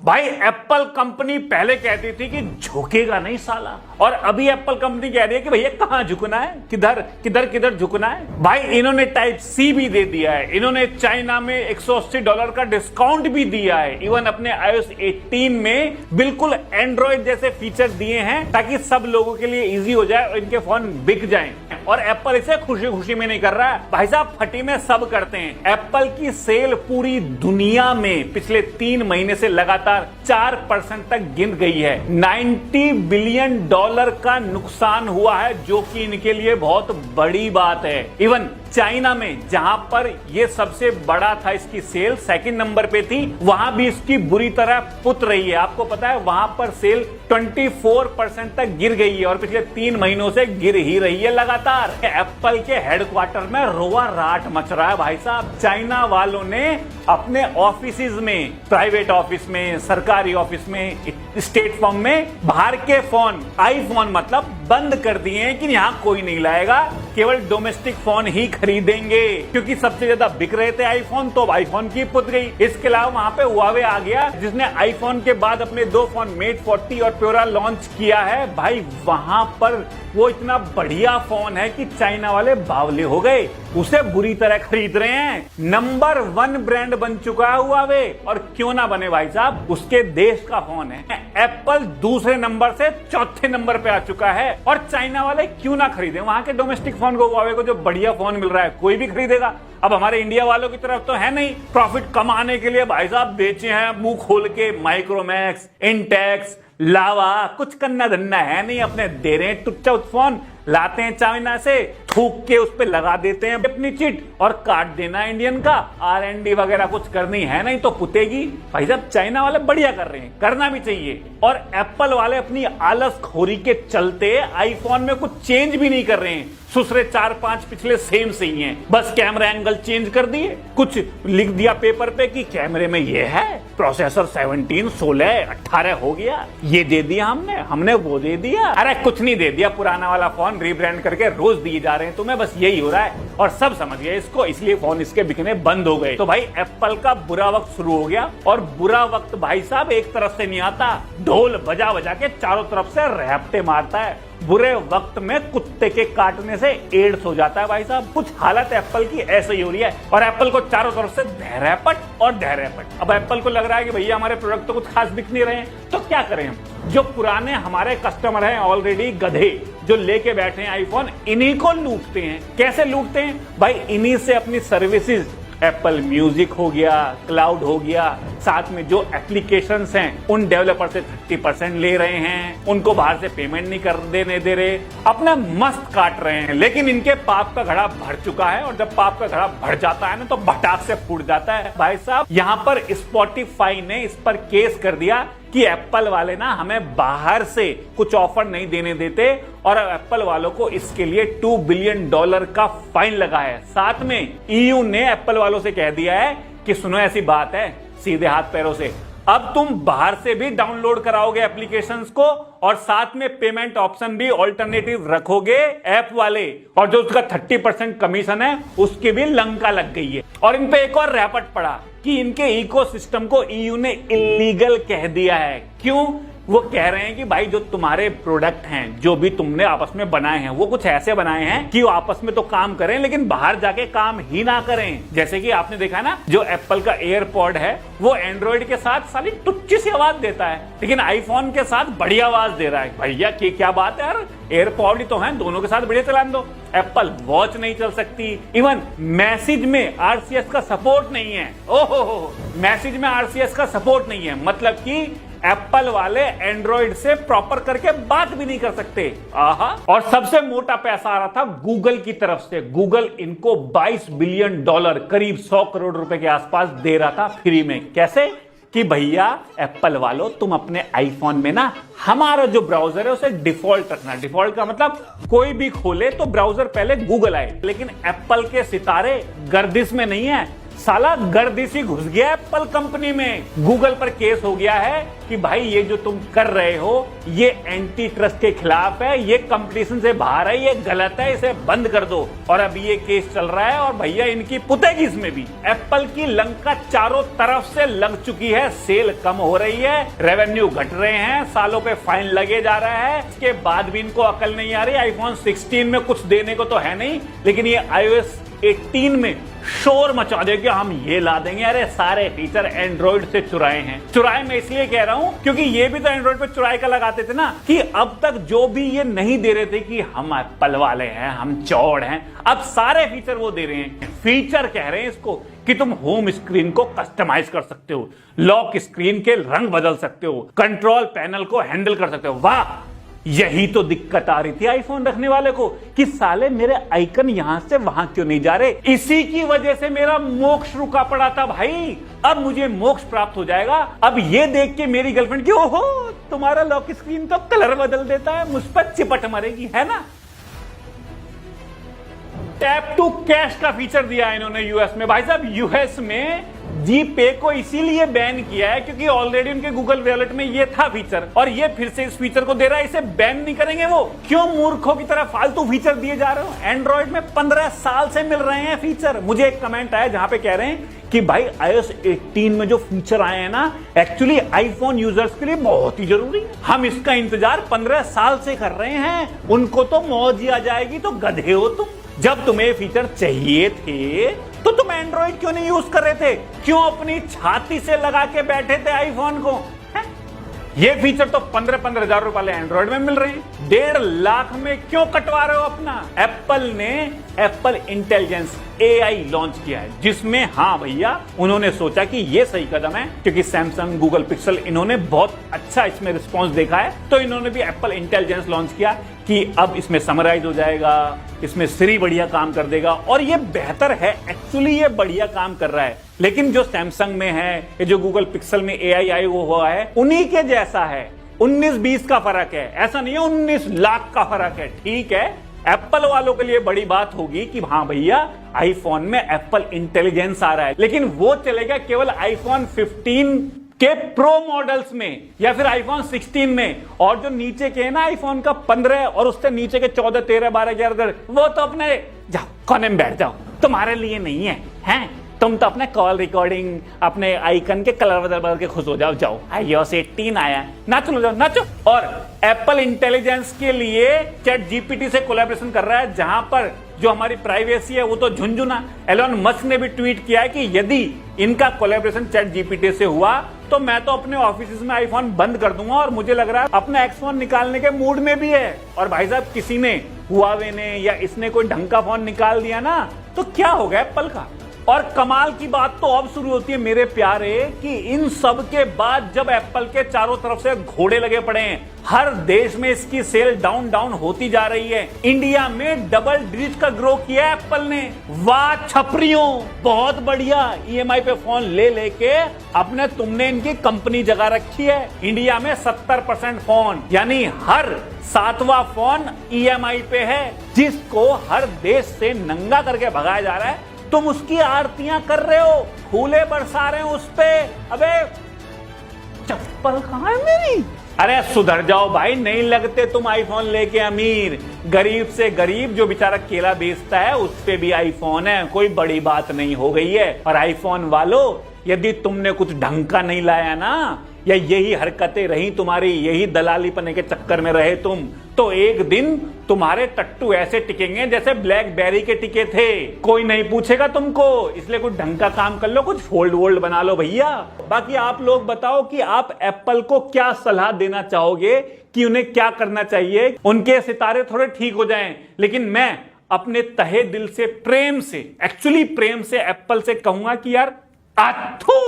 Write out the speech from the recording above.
भाई Apple company पहले कहती थी कि झुकेगा नहीं साला, और अभी एप्पल कंपनी कह रही है कि भैया कहां झुकना है, किधर किधर किधर झुकना है। भाई इन्होंने टाइप सी भी दे दिया है, इन्होंने चाइना में $180 का डिस्काउंट भी दिया है, इवन अपने iOS 18 में बिल्कुल एंड्रॉइड जैसे फीचर दिए हैं ताकि सब लोगों के लिए इजी हो जाए और इनके फोन बिक जाएं। और एप्पल इसे खुशी खुशी में नहीं कर रहा है भाई साहब, फटी में सब करते हैं। एप्पल की सेल पूरी दुनिया में पिछले 3 महीने से लगातार 4% तक गिर गई है। $90 बिलियन का नुकसान हुआ है, जो कि इनके लिए बहुत बड़ी बात है। इवन चाइना में जहां पर यह सबसे बड़ा था, इसकी सेल सेकंड नंबर पे थी, वहां भी इसकी बुरी तरह पुत रही है। आपको पता है वहां पर सेल 24% तक गिर गई है और पिछले 3 महीनों से गिर ही रही है लगातार। एप्पल के हेडक्वार्टर में रोआ राट मच रहा है भाई साहब। चाइना वालों ने अपने ऑफिसेज में, प्राइवेट ऑफिस में, सरकारी ऑफिस में, स्टेट फर्म में बाहर के फोन, आईफोन मतलब बंद कर दिए हैं कि यहां कोई नहीं लाएगा, केवल डोमेस्टिक फोन ही खरीदेंगे, क्योंकि सबसे ज्यादा बिक रहे थे आईफोन, तो आईफोन की पुत गई। इसके अलावा वहां पे हुआवे आ गया, जिसने आईफोन के बाद अपने 2 फोन मेट 40 और प्योरा लॉन्च किया है। भाई वहां पर वो इतना बढ़िया फोन है कि चाइना वाले बावले हो गए, उसे बुरी तरह खरीद रहे हैं। नंबर 1 ब्रांड बन चुका है हुआवे, और क्यों ना बने भाई साहब, उसके देश का फोन है। एप्पल दूसरे नंबर से चौथे नंबर पे आ चुका है, और चाइना वाले क्यों ना खरीदे वहां के डोमेस्टिक फोन को, हुआवे को जो बढ़िया फोन मिल रहा है, कोई भी खरीदेगा। अब हमारे इंडिया वालों की तरफ तो है नहीं, प्रॉफिट कमाने के लिए भाई साहब बेचे हैं मुंह खोल के माइक्रोमैक्स, इंटेक्स, लावा, कुछ करना धन्ना है नहीं, अपने दे रहे हैं टुच्चा फोन, लाते हैं चाइना से, थूक के उस पे लगा देते हैं अपनी चिट और काट देना इंडियन का। R&D वगैरह कुछ करनी है नहीं तो पुतेगी। भाई साहब चाइना वाले बढ़िया कर रहे हैं, करना भी चाहिए। और एप्पल वाले अपनी आलस खोरी के चलते आईफोन में कुछ चेंज भी नहीं कर रहे हैं, दूसरे 4-5 पिछले सेम से ही हैं, बस कैमरा एंगल चेंज कर दिए, कुछ लिख दिया पेपर पे कि कैमरे में ये है, प्रोसेसर 17, 16, 18 हो गया, ये दे दिया हमने वो दे दिया। अरे कुछ नहीं दे दिया, पुराना वाला फोन रीब्रांड करके रोज दिए जा रहे हैं तुम्हें, बस यही हो रहा है। और सब समझ गए इसको, इसलिए फोन इसके बिकने बंद हो गए। तो भाई एप्पल का बुरा वक्त शुरू हो गया, और बुरा वक्त भाई साहब एक तरफ से नहीं आता, ढोल बजा बजा के चारों तरफ से रहपटे मारता है। बुरे वक्त में कुत्ते के काटने से एड्स हो जाता है भाई साहब। कुछ हालत एप्पल की ऐसे ही हो रही है, और एप्पल को चारों तरफ से धैर्यपट और धैर्यपट। अब एप्पल को लग रहा है कि भैया हमारे प्रोडक्ट तो कुछ खास बिक नहीं रहे हैं, तो क्या करें हम? जो पुराने हमारे कस्टमर हैं ऑलरेडी गधे, जो लेके बैठे हैं आईफोन, इन्हीं को लूटते हैं। कैसे लूटते हैं भाई? इन्हीं से अपनी सर्विसेज, एप्पल म्यूजिक हो गया, क्लाउड हो गया, साथ में जो एप्लीकेशंस हैं उन डेवलपर से 30% ले रहे हैं, उनको बाहर से पेमेंट नहीं कर देने दे रहे, अपना मस्त काट रहे हैं। लेकिन इनके पाप का घड़ा भर चुका है, और जब पाप का घड़ा भर जाता है ना तो भटाक से फूट जाता है भाई साहब। यहाँ पर स्पॉटिफाई ने इस पर केस कर दिया कि एप्पल वाले ना हमें बाहर से कुछ ऑफर नहीं देने देते, और एप्पल वालों को इसके लिए $2 बिलियन का फाइन लगा है। साथ में EU ने एप्पल वालों से कह दिया है कि सुनो ऐसी बात है, सीधे हाथ पैरों से अब तुम बाहर से भी डाउनलोड कराओगे एप्लीकेशंस को, और साथ में पेमेंट ऑप्शन भी ऑल्टरनेटिव रखोगे ऐप वाले, और जो उसका 30% कमीशन है उसकी भी लंका लग गई है। और इन पे एक और रैपट पड़ा कि इनके इकोसिस्टम को EU ने इलीगल कह दिया है। क्यों? वो कह रहे हैं कि भाई जो तुम्हारे प्रोडक्ट हैं, जो भी तुमने आपस में बनाए हैं, वो कुछ ऐसे बनाए हैं कि वो आपस में तो काम करें लेकिन बाहर जाके काम ही ना करें। जैसे कि आपने देखा ना, जो एप्पल का एयरपॉड है वो एंड्रॉइड के साथ साली टुच्ची सी आवाज देता है, लेकिन आईफोन के साथ बढ़िया आवाज दे रहा है। भैया की क्या बात है यार, एयरपॉड ही तो है, दोनों के साथ बढ़िया चलाने दो। एप्पल वॉच नहीं चल सकती, इवन मैसेज में RCS का सपोर्ट नहीं है। ओहो, मैसेज में RCS का सपोर्ट नहीं है, मतलब कि एप्पल वाले एंड्रॉइड से प्रॉपर करके बात भी नहीं कर सकते। आहा। और सबसे मोटा पैसा आ रहा था गूगल की तरफ से। गूगल इनको $22 बिलियन, करीब 100 करोड़ रुपए के आसपास दे रहा था फ्री में। कैसे? कि भैया एप्पल वालों, तुम अपने आईफोन में ना हमारा जो ब्राउजर है उसे डिफॉल्ट रखना। डिफॉल्ट का मतलब कोई भी खोले तो ब्राउजर पहले गूगल आए। लेकिन एप्पल के सितारे गर्दिश में नहीं है, साला गर्दी सी घुस गया एप्पल कंपनी में। गूगल पर केस हो गया है कि भाई ये जो तुम कर रहे हो ये एंटी ट्रस्ट के खिलाफ है, ये कंपटीशन से बाहर है, ये गलत है, इसे बंद कर दो। और अभी ये केस चल रहा है और भैया इनकी पुतेगी इसमें भी। एप्पल की लंका चारों तरफ से लग चुकी है, सेल कम हो रही है, रेवेन्यू घट रहे हैं, सालों पे फाइन लगे जा रहा है, इसके बाद भी इनको अकल नहीं आ रही। आईफोन 16 में कुछ देने को तो है नहीं, लेकिन ये iOS 18 में शोर मचा दे कि हम ये ला देंगे। अरे सारे फीचर एंड्रॉइड से चुराए हैं। चुराए मैं इसलिए कह रहा हूं क्योंकि ये भी तो एंड्रॉइड पे चुराए का लगाते थे ना, कि अब तक जो भी ये नहीं दे रहे थे कि हम एप्पल वाले हैं, हम चौड़ हैं, अब सारे फीचर वो दे रहे हैं। फीचर कह रहे हैं इसको कि तुम होम स्क्रीन को कस्टमाइज कर सकते हो, लॉक स्क्रीन के रंग बदल सकते हो, कंट्रोल पैनल को हैंडल कर सकते हो। वाह, यही तो दिक्कत आ रही थी आईफोन रखने वाले को कि साले मेरे आइकन यहां से वहां क्यों नहीं जा रहे। इसी की वजह से मेरा मोक्ष रुका पड़ा था भाई। अब मुझे मोक्ष प्राप्त हो जाएगा। अब ये देख के मेरी गर्लफ्रेंड की ओहो तुम्हारा लॉक स्क्रीन तो कलर बदल देता है, मुझ पर चिपट मरेगी, है ना। टैप टू कैश का फीचर दिया है इन्होंने यूएस में। भाई साहब यूएस में जी पे को इसीलिए बैन किया है क्योंकि ऑलरेडी उनके गूगल वॉलेट में ये था फीचर, और ये फिर से इस फीचर को दे रहा है। इसे बैन नहीं करेंगे वो? क्यों मूर्खों की तरह फालतू फीचर दिए जा रहे हो? एंड्रॉइड में 15 साल से मिल रहे हैं फीचर। मुझे एक कमेंट आया जहां पे कह रहे हैं कि भाई iOS 18 में जो फीचर आए हैं ना, एक्चुअली आईफोन यूजर्स के लिए बहुत ही जरूरी है। हम इसका इंतजार 15 साल से कर रहे हैं, उनको तो मौज ही आ जाएगी। तो गधे हो तुम, जब तुम्हें फीचर चाहिए थे तो तुम एंड्रॉइड क्यों नहीं यूज कर रहे थे? क्यों अपनी छाती से लगा के बैठे थे आईफोन को? ये फीचर तो 15-15 हजार रुपए वाले एंड्रॉइड में मिल रहे हैं, 1.5 लाख में क्यों कटवा रहे हो अपना? एप्पल ने एप्पल इंटेलिजेंस AI लॉन्च किया है, जिसमें हाँ भैया उन्होंने सोचा कि ये सही कदम है क्योंकि सैमसंग, गूगल पिक्सल इन्होंने बहुत अच्छा इसमें रिस्पॉन्स देखा है, तो इन्होंने भी एप्पल इंटेलिजेंस लॉन्च किया कि अब इसमें समराइज हो जाएगा, इसमें सिरी बढ़िया काम कर देगा। और ये बेहतर है, एक्चुअली ये बढ़िया काम कर रहा है। लेकिन जो सैमसंग में है, ये जो गूगल पिक्सल में AI आई हुआ है, उन्हीं के जैसा है। 19-20 का फर्क है, ऐसा नहीं है 19 लाख का फर्क है। ठीक है, एप्पल वालों के लिए बड़ी बात होगी कि हाँ भैया आईफोन में एप्पल इंटेलिजेंस आ रहा है, लेकिन वो चलेगा केवल आईफोन 15 के प्रो मॉडल्स में या फिर आईफोन 16 में। और जो नीचे के है ना आईफोन का 15 और उससे नीचे के 14, 13, 12, 11, वो तो अपने जाओ कोने में बैठ जाओ, तुम्हारे लिए नहीं है, हैं? तुम तो अपने कॉल रिकॉर्डिंग, अपने आइकन के कलर बदल बदल के खुश हो जाओ। जाओ iOS 18 आया, नाचो लो, जाओ नाचो। और एप्पल इंटेलिजेंस के लिए चैट जीपीटी से कोलैबोरेशन कर रहा है, जहां पर जो हमारी प्राइवेसी है वो तो झुंझुना। एलोन मस्क ने भी ट्वीट किया है कि यदि इनका कोलैबोरेशन चैट जीपीटी से हुआ तो मैं तो अपने ऑफिस में आईफोन बंद कर दूंगा, और मुझे लग रहा है अपना एक्स फोन निकालने के मूड में भी है। और भाई साहब किसी ने, हुआवे ने या इसने कोई ढंग का फोन निकाल दिया ना तो क्या होगा एप्पल का। और कमाल की बात तो अब शुरू होती है मेरे प्यारे, कि इन सब के बाद जब एप्पल के चारों तरफ से घोड़े लगे पड़े हैं, हर देश में इसकी सेल डाउन होती जा रही है। इंडिया में डबल डिजिट का ग्रो किया है एप्पल ने। वाह छपरियों, बहुत बढ़िया। EMI पे फोन ले लेके अपने तुमने इनकी कंपनी जगा रखी है। इंडिया में 70% फोन, यानी हर 7वां फोन EMI पे है, जिसको हर देश से नंगा करके भगाया जा रहा है। तुम उसकी आरतियां कर रहे हो, फूले बरसा रहे हो उस पे। अबे चप्पल कहां है मेरी? अरे सुधर जाओ भाई, नहीं लगते तुम आईफोन लेके अमीर। गरीब से गरीब जो बेचारा केला बेचता है उस पे भी आईफोन है, कोई बड़ी बात नहीं हो गई है। और आईफोन वालों, यदि तुमने कुछ ढंग का नहीं लाया ना, या यही हरकतें रही तुम्हारी, यही दलाली पने के चक्कर में रहे तुम, तो एक दिन तुम्हारे टट्टू ऐसे टिकेंगे जैसे ब्लैकबेरी के टिके थे। कोई नहीं पूछेगा तुमको, इसलिए कुछ ढंग का काम कर लो, कुछ फोल्ड वोल्ड बना लो भैया। बाकी आप लोग बताओ कि आप एप्पल को क्या सलाह देना चाहोगे कि उन्हें क्या करना चाहिए। उनके सितारे थोड़े ठीक हो जाएं, लेकिन मैं अपने तहे दिल से प्रेम से, एक्चुअली प्रेम से एप्पल से कहूंगा कि यार आथू